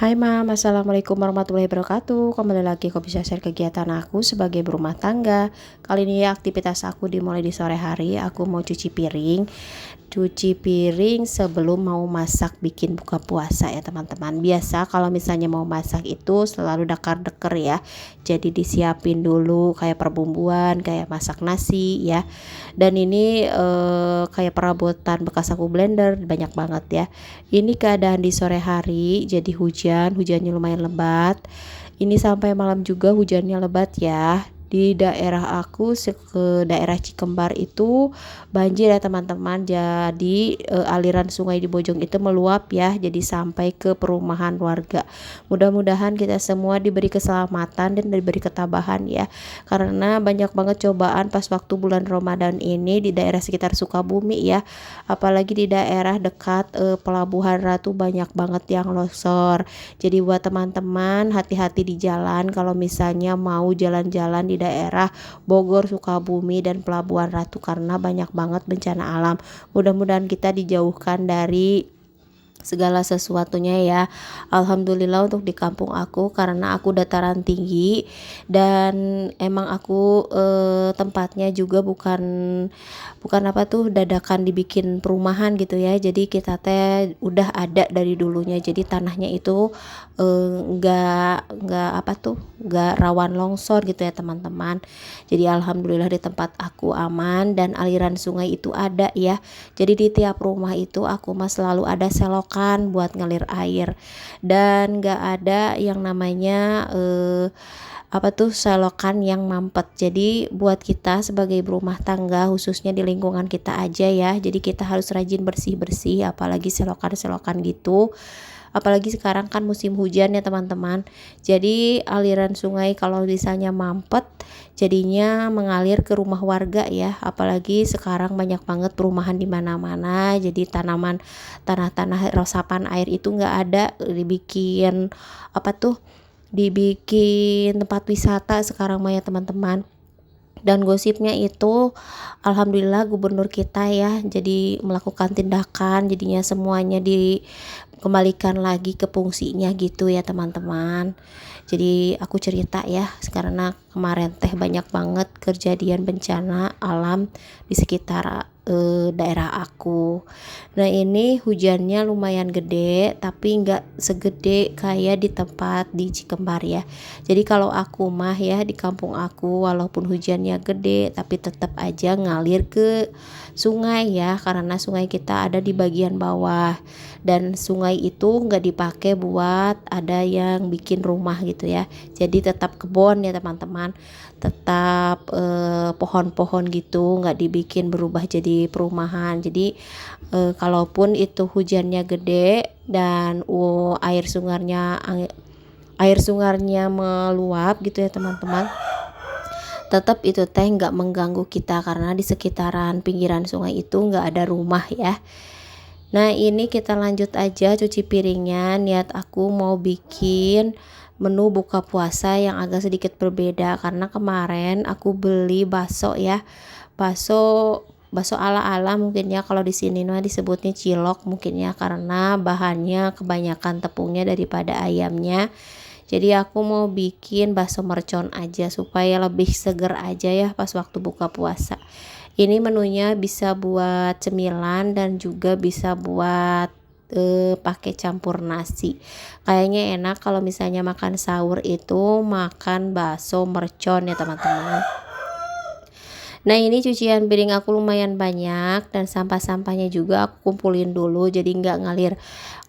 Hai Mam, Assalamualaikum warahmatullahi wabarakatuh. Kembali lagi aku bisa share kegiatan aku sebagai berumah tangga. Kali ini aktivitas aku dimulai di sore hari. Aku mau cuci piring sebelum mau masak bikin buka puasa ya teman-teman. Biasa kalau misalnya mau masak itu selalu dakar-deker ya. Jadi disiapin dulu kayak perbumbuan, kayak masak nasi ya. Dan ini kayak perabotan bekas aku blender banyak banget ya. Ini keadaan di sore hari, jadi hujannya lumayan lebat. Ini sampai malam juga hujannya lebat ya. Di daerah aku ke daerah Cikembar itu banjir ya teman-teman. Jadi aliran sungai di Bojong itu meluap ya, jadi sampai ke perumahan warga. Mudah-mudahan kita semua diberi keselamatan dan diberi ketabahan ya, karena banyak banget cobaan pas waktu bulan Ramadan ini di daerah sekitar Sukabumi ya, apalagi di daerah dekat Pelabuhan Ratu banyak banget yang longsor. Jadi buat teman-teman hati-hati di jalan kalau misalnya mau jalan-jalan di daerah Bogor, Sukabumi dan Pelabuhan Ratu, karena banyak banget bencana alam. Mudah-mudahan kita dijauhkan dari segala sesuatunya ya. Alhamdulillah untuk di kampung aku, karena aku dataran tinggi dan emang aku tempatnya juga bukan apa tuh dadakan dibikin perumahan gitu ya. Jadi kita teh udah ada dari dulunya, jadi tanahnya itu nggak apa tuh nggak rawan longsor gitu ya teman-teman. Jadi alhamdulillah di tempat aku aman dan aliran sungai itu ada ya. Jadi di tiap rumah itu aku mah selalu ada selokan buat ngalir air, dan nggak ada yang namanya apa tuh selokan yang mampet. Jadi buat kita sebagai berumah tangga khususnya di lingkungan kita aja ya, jadi kita harus rajin bersih-bersih apalagi selokan-selokan gitu. Apalagi sekarang kan musim hujan ya teman-teman. Jadi aliran sungai kalau misalnya mampet jadinya mengalir ke rumah warga ya. Apalagi sekarang banyak banget perumahan di mana-mana. Jadi tanah-tanah resapan air itu nggak ada, dibikin tempat wisata sekarang mah ya teman-teman. Dan gosipnya itu alhamdulillah gubernur kita ya jadi melakukan tindakan, jadinya semuanya dikembalikan lagi ke fungsinya gitu ya teman-teman. Jadi aku cerita ya, karena kemarin teh banyak banget kejadian bencana alam di sekitar daerah aku. Nah ini hujannya lumayan gede tapi nggak segede kayak di tempat di Cikembar ya. Jadi kalau aku mah ya di kampung aku walaupun hujannya gede tapi tetap aja ngalir ke sungai ya, karena sungai kita ada di bagian bawah dan sungai itu nggak dipakai buat ada yang bikin rumah gitu ya. Jadi tetap kebun ya teman-teman, tetap pohon-pohon gitu, nggak dibikin berubah jadi perumahan. Jadi kalaupun itu hujannya gede dan air sungarnya meluap gitu ya teman-teman, tetap itu teh nggak mengganggu kita karena di sekitaran pinggiran sungai itu nggak ada rumah ya. Nah ini kita lanjut aja cuci piringnya. Niat aku mau bikin menu buka puasa yang agak sedikit berbeda, karena kemarin aku beli bakso ya, bakso bakso ala-ala mungkin ya, kalau di sini mah disebutnya cilok mungkin ya, karena bahannya kebanyakan tepungnya daripada ayamnya. Jadi aku mau bikin bakso mercon aja supaya lebih seger aja ya pas waktu buka puasa. Ini menunya bisa buat cemilan dan juga bisa buat pakai campur nasi. Kayaknya enak kalau misalnya makan sahur itu makan bakso mercon ya teman-teman. Nah ini cucian piring aku lumayan banyak dan sampah-sampahnya juga aku kumpulin dulu jadi nggak ngalir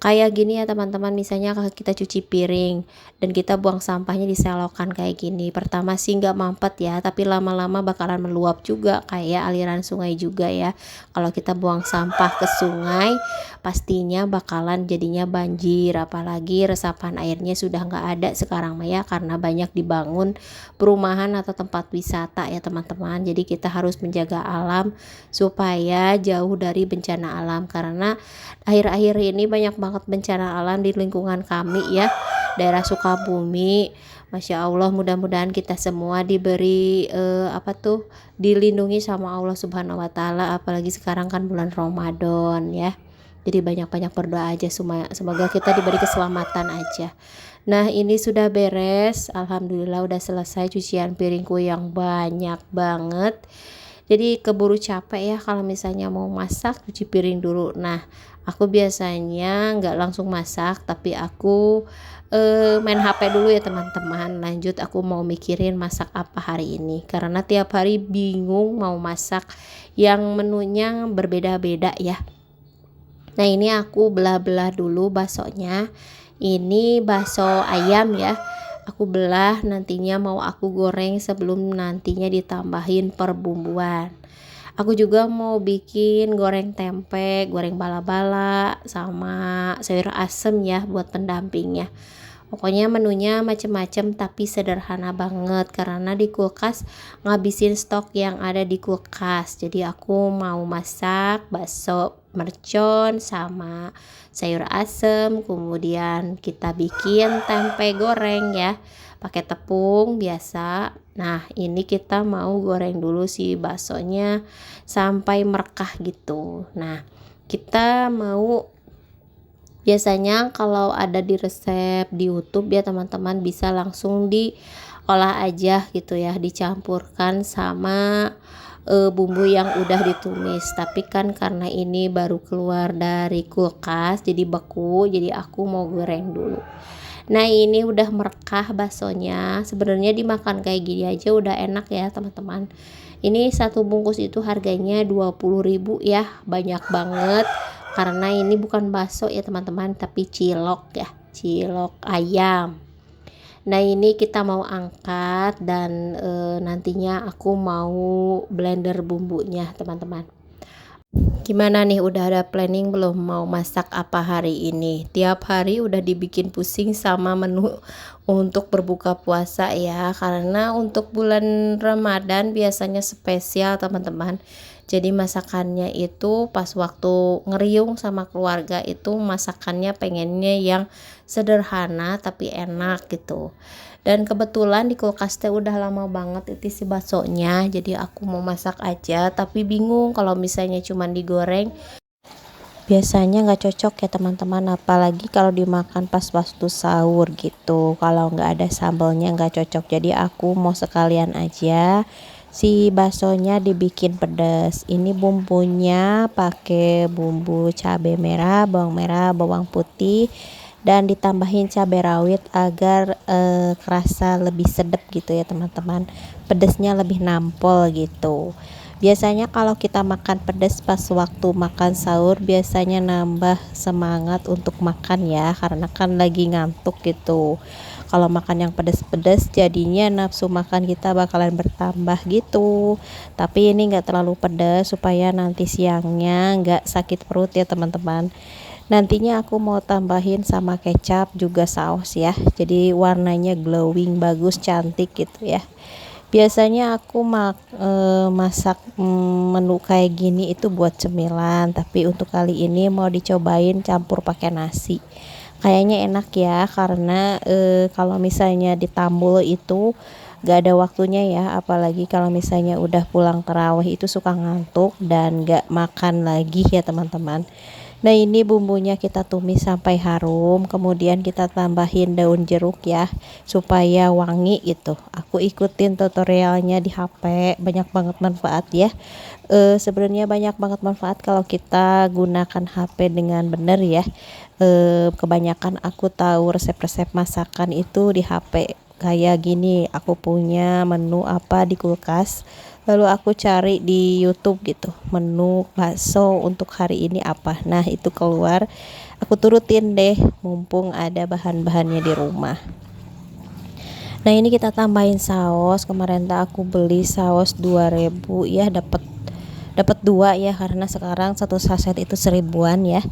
kayak gini ya teman-teman. Misalnya kalau kita cuci piring dan kita buang sampahnya di selokan kayak gini, pertama sih nggak mampet ya, tapi lama-lama bakalan meluap juga kayak aliran sungai juga ya. Kalau kita buang sampah ke sungai pastinya bakalan jadinya banjir, apalagi resapan airnya sudah nggak ada sekarang mah ya, karena banyak dibangun perumahan atau tempat wisata ya teman-teman. Jadi kita harus menjaga alam supaya jauh dari bencana alam, karena akhir-akhir ini banyak banget bencana alam di lingkungan kami ya, daerah Sukabumi. Masya Allah, mudah-mudahan kita semua diberi dilindungi sama Allah Subhanahu wa Ta'ala, apalagi sekarang kan bulan Ramadan ya. Jadi banyak-banyak berdoa aja, semoga kita diberi keselamatan aja. Nah ini sudah beres, alhamdulillah udah selesai cucian piringku yang banyak banget. Jadi keburu capek ya kalau misalnya mau masak cuci piring dulu. Nah aku biasanya nggak langsung masak, tapi aku main HP dulu ya teman-teman. Lanjut aku mau mikirin masak apa hari ini, karena tiap hari bingung mau masak yang menunya berbeda-beda ya. Nah ini aku belah-belah dulu baksonya. Ini bakso ayam ya, aku belah, nantinya mau aku goreng sebelum nantinya ditambahin perbumbuan. Aku juga mau bikin goreng tempe, goreng bala-bala, sama sayur asem ya buat pendampingnya. Pokoknya menunya macem-macem tapi sederhana banget karena di kulkas ngabisin stok yang ada di kulkas. Jadi aku mau masak bakso mercon sama sayur asem, kemudian kita bikin tempe goreng ya pakai tepung biasa. Nah ini kita mau goreng dulu si baksonya sampai merekah gitu. Nah kita mau, biasanya kalau ada di resep di YouTube ya teman-teman, bisa langsung diolah aja gitu ya, dicampurkan sama bumbu yang udah ditumis. Tapi kan karena ini baru keluar dari kulkas jadi beku, jadi aku mau goreng dulu. Nah ini udah merekah baksonya, sebenarnya dimakan kayak gini aja udah enak ya teman-teman. Ini satu bungkus itu harganya 20.000 ya, banyak banget karena ini bukan bakso ya teman-teman, tapi cilok ya, cilok ayam. Nah ini kita mau angkat dan nantinya aku mau blender bumbunya teman-teman. Gimana nih, udah ada planning belum mau masak apa hari ini? Tiap hari udah dibikin pusing sama menu untuk berbuka puasa ya, karena untuk bulan Ramadan biasanya spesial teman-teman. Jadi masakannya itu pas waktu ngeriung sama keluarga itu masakannya pengennya yang sederhana tapi enak gitu. Dan kebetulan di kulkas teh udah lama banget itu si baksonya, jadi aku mau masak aja tapi bingung kalau misalnya cuman digoreng biasanya nggak cocok ya teman-teman, apalagi kalau dimakan pas waktu sahur gitu. Kalau nggak ada sambalnya nggak cocok, jadi aku mau sekalian aja si baksonya dibikin pedas. Ini bumbunya pakai bumbu cabai merah, bawang putih, dan ditambahin cabai rawit agar kerasa lebih sedap gitu ya teman-teman, pedesnya lebih nampol gitu. Biasanya kalau kita makan pedas pas waktu makan sahur biasanya nambah semangat untuk makan ya, karena kan lagi ngantuk gitu. Kalau makan yang pedas-pedas jadinya nafsu makan kita bakalan bertambah gitu. Tapi ini enggak terlalu pedas supaya nanti siangnya enggak sakit perut ya teman-teman. Nantinya aku mau tambahin sama kecap juga saus ya, jadi warnanya glowing, bagus, cantik gitu ya. Biasanya aku masak menu kayak gini itu buat cemilan, tapi untuk kali ini mau dicobain campur pakai nasi. Kayaknya enak ya, karena kalau misalnya ditambul itu gak ada waktunya ya, apalagi kalau misalnya udah pulang tarawih itu suka ngantuk dan gak makan lagi ya teman-teman. Nah ini bumbunya kita tumis sampai harum, kemudian kita tambahin daun jeruk ya supaya wangi gitu. Aku ikutin tutorialnya di HP, banyak banget manfaat ya. Sebenarnya banyak banget manfaat kalau kita gunakan HP dengan benar ya. Kebanyakan aku tahu resep-resep masakan itu di HP. Kayak gini, aku punya menu apa di kulkas, lalu aku cari di YouTube gitu, menu bakso untuk hari ini apa. Nah itu keluar, aku turutin deh mumpung ada bahan-bahannya di rumah. Nah ini kita tambahin saus. Kemarin aku beli saus 2.000 ya, dapat 2 ya, karena sekarang satu saset itu 1.000-an ya.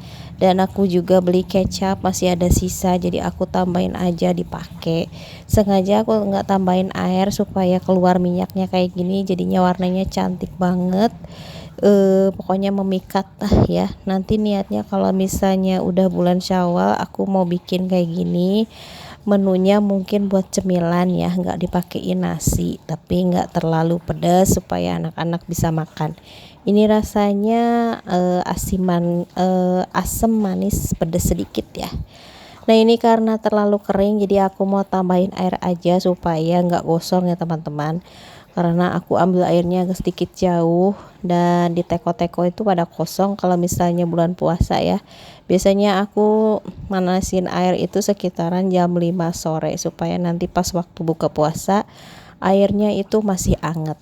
Dan aku juga beli kecap masih ada sisa, jadi aku tambahin aja dipakai. Sengaja aku nggak tambahin air supaya keluar minyaknya kayak gini, jadinya warnanya cantik banget. pokoknya memikat lah ya. Nanti niatnya kalau misalnya udah bulan Syawal aku mau bikin kayak gini, menunya mungkin buat cemilan ya, nggak dipakein nasi, tapi nggak terlalu pedas supaya anak-anak bisa makan. Ini rasanya asam manis pedas sedikit ya. Nah ini karena terlalu kering jadi aku mau tambahin air aja supaya nggak gosong ya teman-teman, karena aku ambil airnya agak sedikit jauh dan di teko-teko itu pada kosong kalau misalnya bulan puasa ya. Biasanya aku manasin air itu sekitaran jam 5 sore supaya nanti pas waktu buka puasa airnya itu masih anget.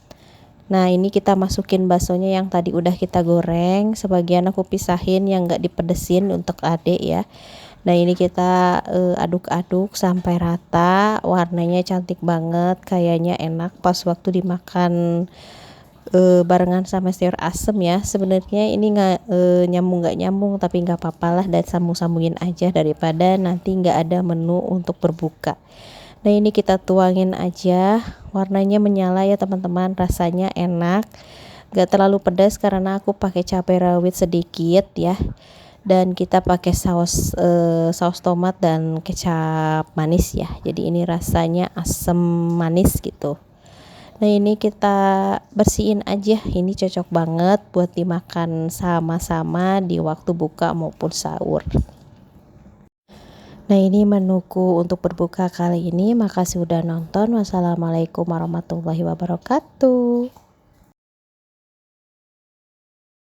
Nah ini kita masukin baksonya yang tadi udah kita goreng, sebagian aku pisahin yang nggak dipedesin untuk adek ya. Nah ini kita aduk-aduk sampai rata, warnanya cantik banget, kayaknya enak pas waktu dimakan barengan sama sayur asem ya. Sebenarnya ini nggak nyambung tapi nggak apa-apa lah, dan sambung-sambungin aja daripada nanti nggak ada menu untuk berbuka. Nah ini kita tuangin aja, warnanya menyala ya teman-teman, rasanya enak, nggak terlalu pedas karena aku pakai cabai rawit sedikit ya, dan kita pakai saus tomat dan kecap manis ya, jadi ini rasanya asam manis gitu. Nah ini kita bersihin aja, ini cocok banget buat dimakan sama-sama di waktu buka maupun sahur. Nah ini menuku untuk berbuka kali ini. Makasih udah nonton. Wassalamualaikum warahmatullahi wabarakatuh.